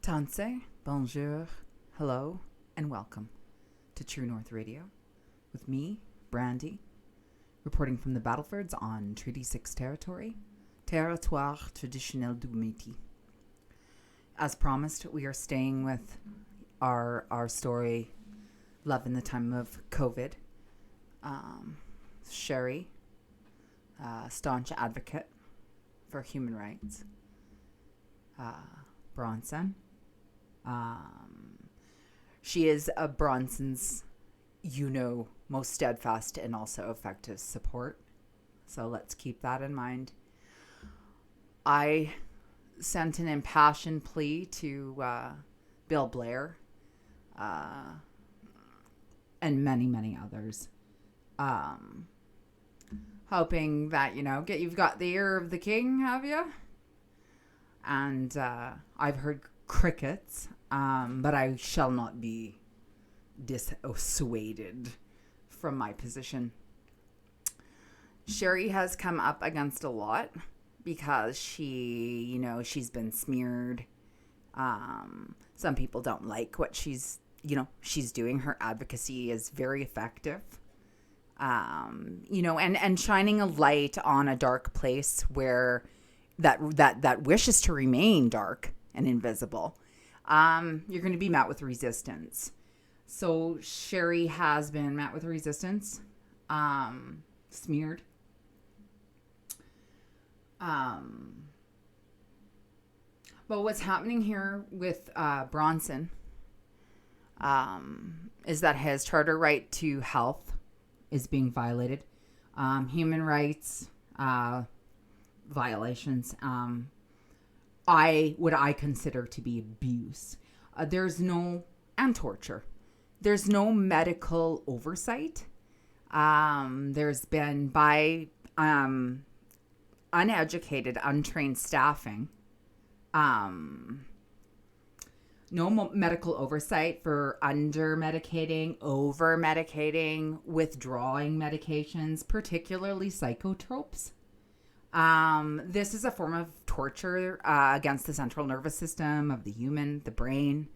Tanse, bonjour, hello, and welcome to True North Radio with me, Brandy, reporting from the battlefields on Treaty 6 territory, Territoire Traditionnel du Métis. As promised, we are staying with our story, Love in the Time of COVID. Sherri, staunch advocate for human rights. Bronson. She is a Bronson's, most steadfast and also effective support. So let's keep that in mind. I sent an impassioned plea to Bill Blair and many, many others. Hoping that, you've got the ear of the king, have you? And I've heard crickets, but I shall not be dissuaded from my position. Sherri has come up against a lot because she's been smeared. Some people don't like what she's doing. Her advocacy is very effective. And shining a light on a dark place where that wishes to remain dark and invisible, you're going to be met with resistance. So Sherri has been met with resistance, smeared. But what's happening here with Bronson is that his charter right to health is being violated. Human rights violations. I consider to be abuse. And torture. There's no medical oversight. There's been by uneducated, untrained staffing. No medical oversight for under-medicating, over-medicating, withdrawing medications, particularly psychotropes. This is a form of torture against the central nervous system of the the brain.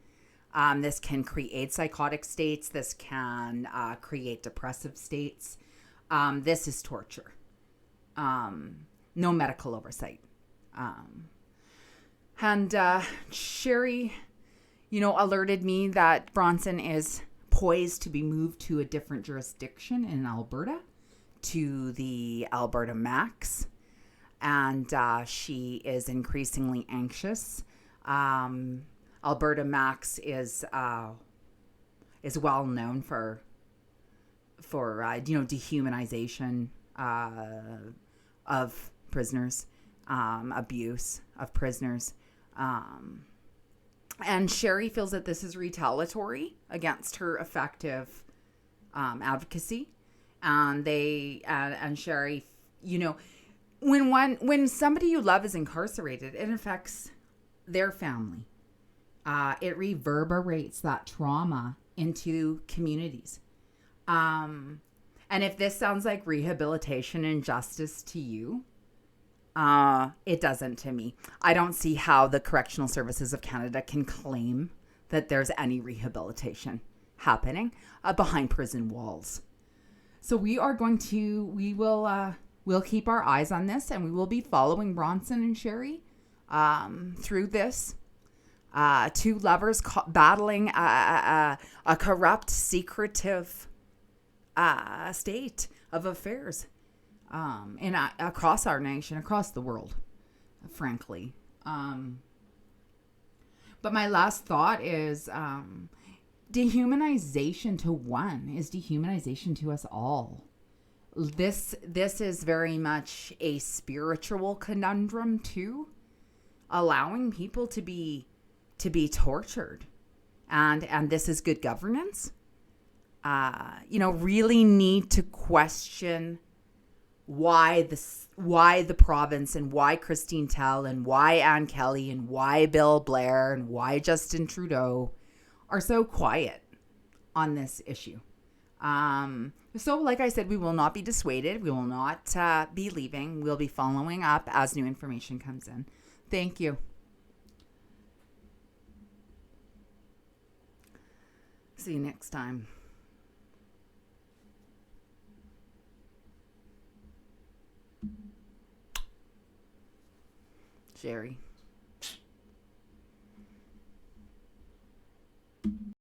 This can create psychotic states. This can create depressive states. This is torture. No medical oversight. And Sherri, alerted me that Bronson is poised to be moved to a different jurisdiction in Alberta, to the Alberta Max. And she is increasingly anxious. Alberta Max is well known for dehumanization of prisoners, abuse of prisoners, and Sherri feels that this is retaliatory against her effective advocacy, and Sherri, when somebody you love is incarcerated, it affects their family. It reverberates that trauma into communities. And if this sounds like rehabilitation and justice to you, it doesn't to me. I don't see how the Correctional Services of Canada can claim that there's any rehabilitation happening behind prison walls. So we'll keep our eyes on this, and we will be following Bronson and Sherri through this. Two lovers battling a corrupt, secretive state of affairs across our nation, across the world, frankly. But my last thought is dehumanization to one is dehumanization to us all. This is very much a spiritual conundrum too, allowing people to be tortured, and this is good governance. Really need to question why the province, and why Christine Tell, and why Ann Kelly, and why Bill Blair, and why Justin Trudeau are so quiet on this issue. So like I said, we will not be dissuaded. We will not be leaving. We'll be following up as new information comes in. Thank you. See you next time. Sherri.